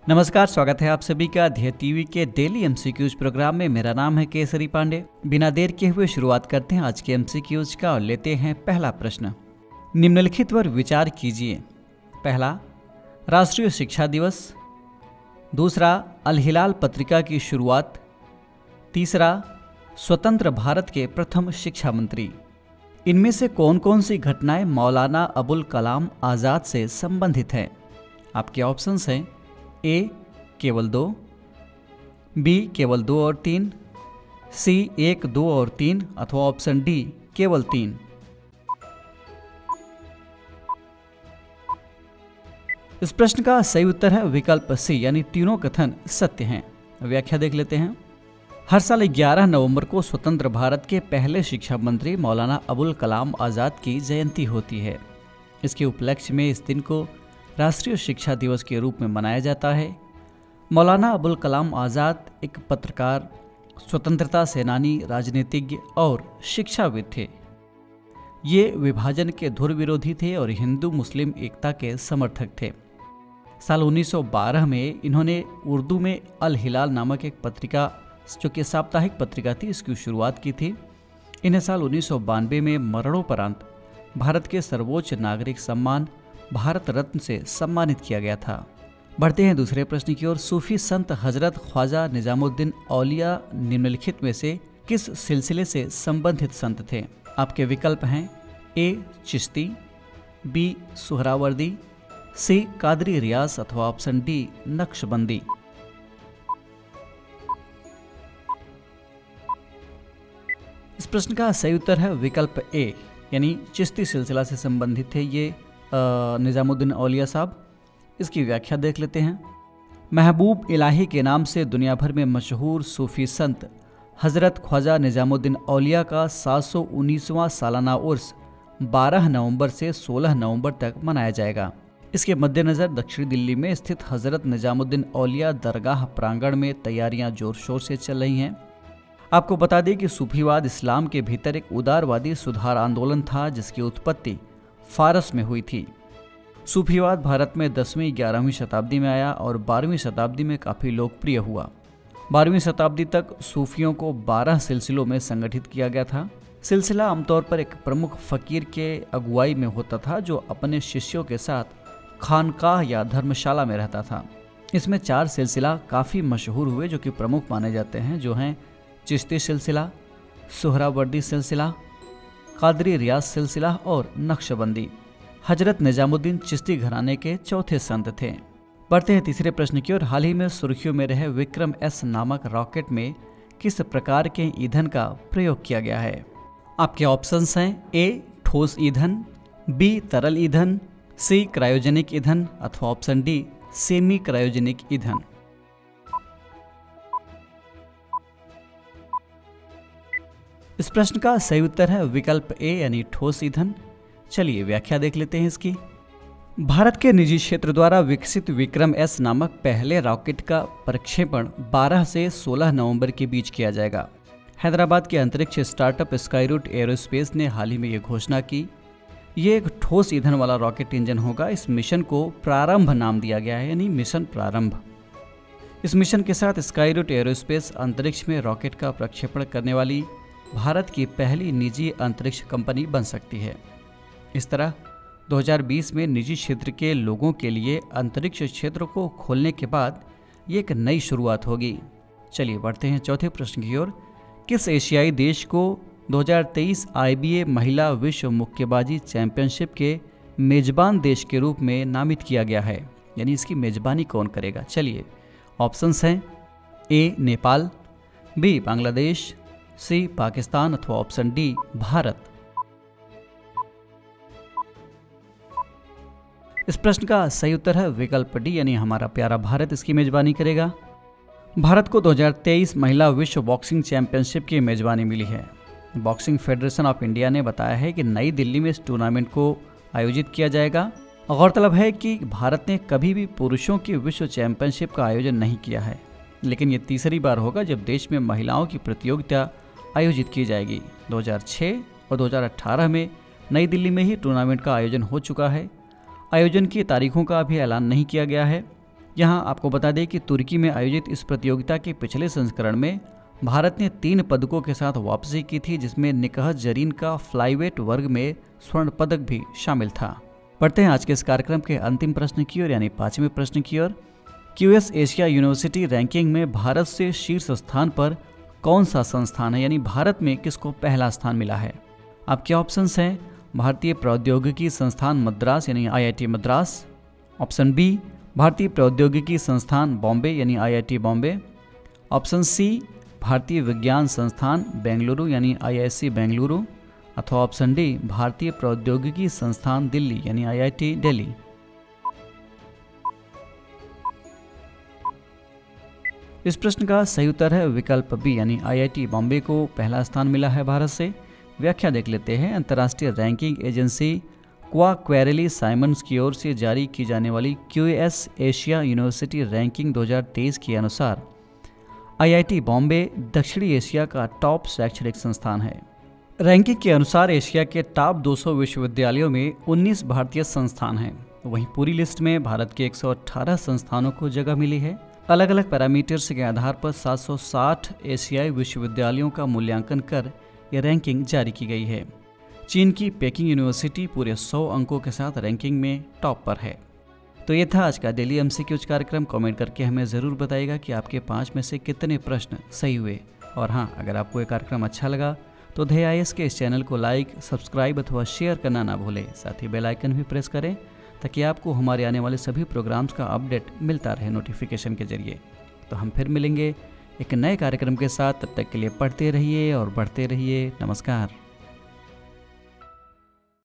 नमस्कार, स्वागत है आप सभी का ध्येय टीवी के डेली एमसीक्यूज प्रोग्राम में। मेरा नाम है केसरी पांडे। बिना देर किए हुए शुरुआत करते हैं आज के एमसीक्यूज का और लेते हैं पहला प्रश्न। निम्नलिखित पर विचार कीजिए। पहला, राष्ट्रीय शिक्षा दिवस। दूसरा, अल हिलाल पत्रिका की शुरुआत। तीसरा, स्वतंत्र भारत के प्रथम शिक्षा मंत्री। इनमें से कौन कौन सी घटनाएं मौलाना अबुल कलाम आज़ाद से संबंधित हैं? आपके ऑप्शंस हैं ए केवल 2, बी केवल 2 और 3, सी 1, 2 और 3 अथवा ऑप्शन डी केवल 3। इस प्रश्न का सही उत्तर है विकल्प सी, यानी तीनों कथन सत्य हैं। व्याख्या देख लेते हैं। हर साल 11 नवंबर को स्वतंत्र भारत के पहले शिक्षा मंत्री मौलाना अबुल कलाम आज़ाद की जयंती होती है। इसके उपलक्ष्य में इस दिन को राष्ट्रीय शिक्षा दिवस के रूप में मनाया जाता है। मौलाना अबुल कलाम आज़ाद एक पत्रकार, स्वतंत्रता सेनानी, राजनीतिज्ञ और शिक्षाविद थे। ये विभाजन के धुर विरोधी थे और हिंदू मुस्लिम एकता के समर्थक थे। साल 1912 में इन्होंने उर्दू में अल हिलाल नामक एक पत्रिका, जो कि साप्ताहिक पत्रिका थी, इसकी शुरुआत की थी। इन्हें साल 1992 में मरणोपरांत भारत के सर्वोच्च नागरिक सम्मान भारत रत्न से सम्मानित किया गया था। बढ़ते हैं दूसरे प्रश्न की ओर। सूफी संत हजरत ख्वाजा निजामुद्दीन औलिया निम्नलिखित में से किस सिलसिले से संबंधित संत थे? आपके विकल्प हैं ए चिश्ती, बी सुहरावर्दी, सी कादरी रियास अथवा ऑप्शन डी नक्शबंदी। इस प्रश्न का सही उत्तर है विकल्प ए, यानी चिश्ती सिलसिला से संबंधित थे ये निजामुद्दीन औलिया साहब। इसकी व्याख्या देख लेते हैं। महबूब इलाही के नाम से दुनिया भर में मशहूर सूफी संत हज़रत ख्वाजा निजामुद्दीन औलिया का 719वां सालाना उर्स 12 नवंबर से 16 नवंबर तक मनाया जाएगा। इसके मद्देनज़र दक्षिण दिल्ली में स्थित हज़रत निजामुद्दीन औलिया दरगाह प्रांगण में तैयारियां जोर शोर से चल रही हैं। आपको बता दें कि सूफीवाद इस्लाम के भीतर एक उदारवादी सुधार आंदोलन था, जिसकी उत्पत्ति फारस में हुई थी। सूफीवाद भारत में 10वीं-11वीं शताब्दी में आया और 12वीं शताब्दी में काफ़ी लोकप्रिय हुआ। 12वीं शताब्दी तक सूफियों को 12 सिलसिलों में संगठित किया गया था। सिलसिला आमतौर पर एक प्रमुख फ़कीर के अगुवाई में होता था, जो अपने शिष्यों के साथ खानकाह या धर्मशाला में रहता था। इसमें 4 सिलसिला काफ़ी मशहूर हुए, जो कि प्रमुख माने जाते हैं, जो हैं चिश्ती सिलसिला, सुहरावर्दी सिलसिला, कादरी रियाज सिलसिला और नक्शबंदी। हजरत निजामुद्दीन चिश्ती घराने के चौथे संत थे। बढ़ते हैं तीसरे प्रश्न की ओर। हाल ही में सुर्खियों में रहे विक्रम एस नामक रॉकेट में किस प्रकार के ईंधन का प्रयोग किया गया है? आपके ऑप्शंस हैं ए ठोस ईंधन, बी तरल ईंधन, सी क्रायोजेनिक ईंधन अथवा ऑप्शन डी सेमी क्रायोजेनिक ईंधन। इस प्रश्न का सही उत्तर है विकल्प ए, यानी ठोस ईंधन। चलिए व्याख्या देख लेते हैं इसकी। भारत के निजी क्षेत्र द्वारा विकसित विक्रम एस नामक पहले रॉकेट का प्रक्षेपण 12 से 16 नवंबर के बीच किया जाएगा। हैदराबाद के अंतरिक्ष स्टार्टअप स्काईरूट एरोस्पेस ने हाल ही में ये घोषणा की। ये एक ठोस ईंधन वाला रॉकेट इंजन होगा। इस मिशन को प्रारंभ नाम दिया गया है, यानी मिशन प्रारंभ। इस मिशन के साथ स्काईरूट एरोस्पेस अंतरिक्ष में रॉकेट का प्रक्षेपण करने वाली भारत की पहली निजी अंतरिक्ष कंपनी बन सकती है। इस तरह 2020 में निजी क्षेत्र के लोगों के लिए अंतरिक्ष क्षेत्र को खोलने के बाद ये एक नई शुरुआत होगी। चलिए बढ़ते हैं चौथे प्रश्न की ओर। किस एशियाई देश को 2023 IBA महिला विश्व मुक्केबाजी चैंपियनशिप के मेजबान देश के रूप में नामित किया गया है, यानी इसकी मेजबानी कौन करेगा? चलिए ऑप्शंस हैं ए नेपाल, बी बांग्लादेश, सी पाकिस्तान अथवा ऑप्शन डी भारत। इस प्रश्न का सही उत्तर है विकल्प डी, यानी हमारा प्यारा भारत इसकी मेजबानी करेगा। भारत को 2023 महिला विश्व बॉक्सिंग चैंपियनशिप की मेजबानी मिली है। बॉक्सिंग फेडरेशन ऑफ इंडिया ने बताया है कि नई दिल्ली में इस टूर्नामेंट को आयोजित किया जाएगा। गौरतलब है कि भारत ने कभी भी पुरुषों की विश्व चैंपियनशिप का आयोजन नहीं किया है, लेकिन ये तीसरी बार होगा जब देश में महिलाओं की प्रतियोगिता आयोजित की जाएगी। 2006 और 2018 में नई दिल्ली में ही टूर्नामेंट का आयोजन हो चुका है। आयोजन की तारीखों का अभी ऐलान नहीं किया गया है। यहाँ आपको बता दें कि तुर्की में आयोजित इस प्रतियोगिता के पिछले संस्करण में भारत ने 3 पदकों के साथ वापसी की थी, जिसमें निकहत जरीन का फ्लाईवेट वर्ग में स्वर्ण पदक भी शामिल था। पढ़ते हैं आज के इस कार्यक्रम के अंतिम प्रश्न की ओर, यानी 5वें प्रश्न की ओर। QS एशिया यूनिवर्सिटी रैंकिंग में भारत से शीर्ष स्थान पर कौन सा संस्थान है, यानी भारत में किसको पहला स्थान मिला है। आपके ऑप्शंस हैं भारतीय प्रौद्योगिकी संस्थान मद्रास यानी IIT मद्रास, ऑप्शन बी भारतीय प्रौद्योगिकी संस्थान बॉम्बे यानी IIT बॉम्बे, ऑप्शन सी भारतीय विज्ञान संस्थान बेंगलुरु यानी IISc बेंगलुरु, अथवा ऑप्शन डी भारतीय प्रौद्योगिकी संस्थान दिल्ली यानी IIT दिल्ली। इस प्रश्न का सही उत्तर है विकल्प बी यानी IIT बॉम्बे को पहला स्थान मिला है भारत से। व्याख्या देख लेते हैं। अंतर्राष्ट्रीय रैंकिंग एजेंसी क्वाक्वेरेली साइमंड्स की ओर से जारी की जाने वाली QS एशिया यूनिवर्सिटी रैंकिंग 2023 के अनुसार IIT बॉम्बे दक्षिणी एशिया का टॉप शैक्षणिक संस्थान है। रैंकिंग के अनुसार एशिया के टॉप 200 विश्वविद्यालयों में 19 भारतीय संस्थान हैं। वहीं पूरी लिस्ट में भारत के 118 संस्थानों को जगह मिली है। अलग अलग पैरामीटर्स के आधार पर 760 एशियाई विश्वविद्यालयों का मूल्यांकन कर यह रैंकिंग जारी की गई है। चीन की पेकिंग यूनिवर्सिटी पूरे 100 अंकों के साथ रैंकिंग में टॉप पर है। तो ये था आज का डेली MCQ कार्यक्रम। कमेंट करके हमें ज़रूर बताइएगा कि आपके 5 में से कितने प्रश्न सही हुए। और हाँ, अगर आपको ये कार्यक्रम अच्छा लगा तो IAS के इस चैनल को लाइक, सब्सक्राइब अथवा शेयर करना ना भूलें। साथ ही बेल आइकन भी प्रेस करें ताकि आपको हमारे आने वाले सभी प्रोग्राम्स का अपडेट मिलता रहे नोटिफिकेशन के जरिए। तो हम फिर मिलेंगे एक नए कार्यक्रम के साथ। तब तक के लिए पढ़ते रहिए और बढ़ते रहिए। नमस्कार।